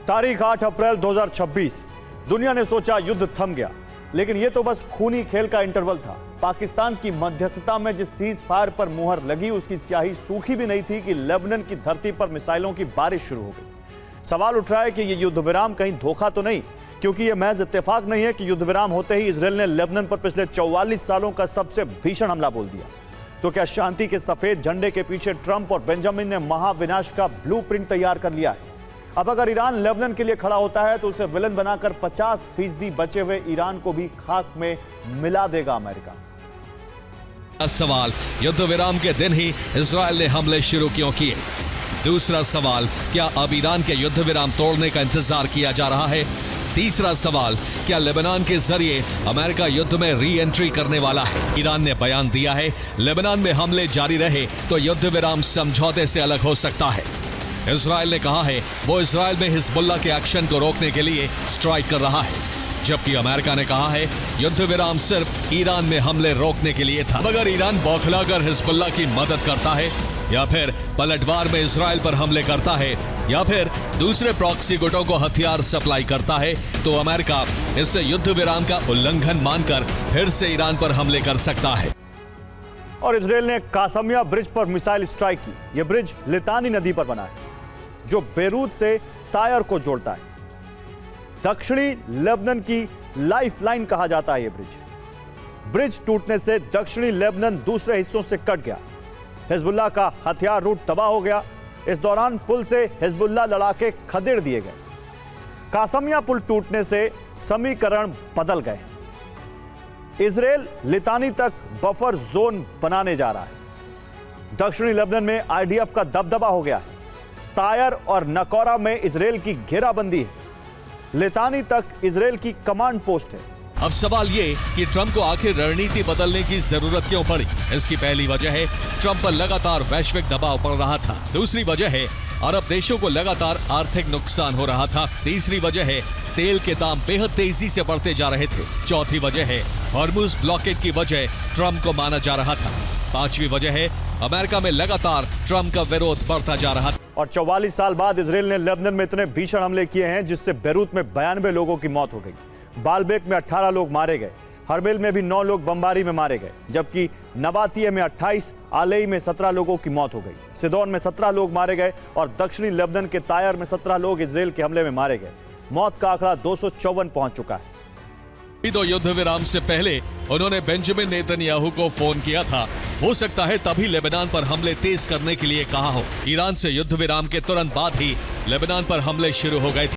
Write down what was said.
तारीख 8 अप्रैल 2026। दुनिया ने सोचा युद्ध थम गया, लेकिन यह तो बस खूनी खेल का इंटरवल था। पाकिस्तान की मध्यस्थता में जिस सीज फायर पर मुहर लगी, उसकी स्याही सूखी भी नहीं थी कि लेबनान की धरती पर मिसाइलों की बारिश शुरू हो गई। सवाल उठ रहा है कि यह युद्ध विराम कहीं धोखा तो नहीं, क्योंकि यह महज इत्तेफाक नहीं है कि युद्ध विराम होते ही इजरायल ने लेबनान पर पिछले 44 सालों का सबसे भीषण हमला बोल दिया। तो क्या शांति के सफेद झंडे के पीछे ट्रंप और बेंजामिन ने महाविनाश का ब्लूप्रिंट तैयार कर लिया है? अब अगर ईरान लेबनान के लिए खड़ा होता है तो उसे विलन बनाकर 50% बचे हुए ईरान को भी खाक में मिला देगा अमेरिका। सवाल, युद्ध विराम के दिन ही इजरायल ने हमले शुरू क्यों किए? दूसरा सवाल, क्या अब ईरान के युद्ध विराम तोड़ने का इंतजार किया जा रहा है? तीसरा सवाल, क्या लेबनान के जरिए अमेरिका युद्ध में री एंट्री करने वाला है? ईरान ने बयान दिया है, लेबनान में हमले जारी रहे तो युद्ध विराम समझौते से अलग हो सकता है। इजरायल ने कहा है वो इजरायल में हिजबुल्लाह के एक्शन को रोकने के लिए स्ट्राइक कर रहा है, जबकि अमेरिका ने कहा है युद्ध विराम सिर्फ ईरान में हमले रोकने के लिए था। अगर ईरान बौखलाकर हिजबुल्लाह की मदद करता है या फिर पलटवार में इजरायल पर हमले करता है या फिर दूसरे प्रॉक्सी गुटों को हथियार सप्लाई करता है, तो अमेरिका इसे युद्ध विराम का उल्लंघन मानकर फिर से ईरान पर हमले कर सकता है। और इजरायल ने कासमिया ब्रिज पर मिसाइल स्ट्राइक की। यह ब्रिज लितानी नदी पर बना है, जो बेरूत से तायर को जोड़ता है। दक्षिणी लेबनान की लाइफलाइन कहा जाता है। यह ब्रिज टूटने से दक्षिणी लेबनान दूसरे हिस्सों से कट गया। हिजबुल्लाह का हथियार रूट तबाह हो गया। इस दौरान पुल से हिजबुल्लाह लड़ाके खदेड़ दिए गए। कासमिया पुल टूटने से समीकरण बदल गए। इजरायल लितानी तक बफर जोन बनाने जा रहा है। दक्षिणी लेबनान में आईडीएफ का दबदबा हो गया है। तायर और नकौरा में इजरायल की घेराबंदी है। लितानी तक इजरायल की कमांड पोस्ट है। अब सवाल ये कि ट्रंप को आखिर रणनीति बदलने की जरूरत क्यों पड़ी? इसकी पहली वजह है ट्रंप पर लगातार वैश्विक दबाव पड़ रहा था। दूसरी वजह है अरब देशों को लगातार आर्थिक नुकसान हो रहा था। तीसरी वजह है तेल के दाम बेहद तेजी से बढ़ते जा रहे थे। चौथी वजह है हॉर्मुज ब्लॉकेड की वजह ट्रंप को माना जा रहा था। पांचवी वजह है अमेरिका में लगातार ट्रंप का विरोध बढ़ता जा रहा था। और 44 साल बाद इजरायल ने लेबनान में इतने भीषण हमले किए हैं जिससे बेरूत में 92 लोगों की मौत हो गई। बालबेक में 18 लोग मारे गए। हरमेल में भी 9 लोग बमबारी में मारे गए, जबकि नबातिया में 28, आलेई में 17 लोगों की मौत हो गई। सिदोन में 17 लोग मारे गए और दक्षिणी लेबनान के तायर में 17 लोग इजरायल के हमले में मारे गए। मौत का आंकड़ा 254 पहुंच चुका है। तो युद्ध विराम से पहले उन्होंने बेंजामिन नेतन्याहू को फोन किया था। हो सकता है तभी लेबनान पर हमले तेज करने के लिए कहा हो। ईरान से युद्ध विराम के तुरंत बाद ही लेबनान पर हमले शुरू हो गए थे।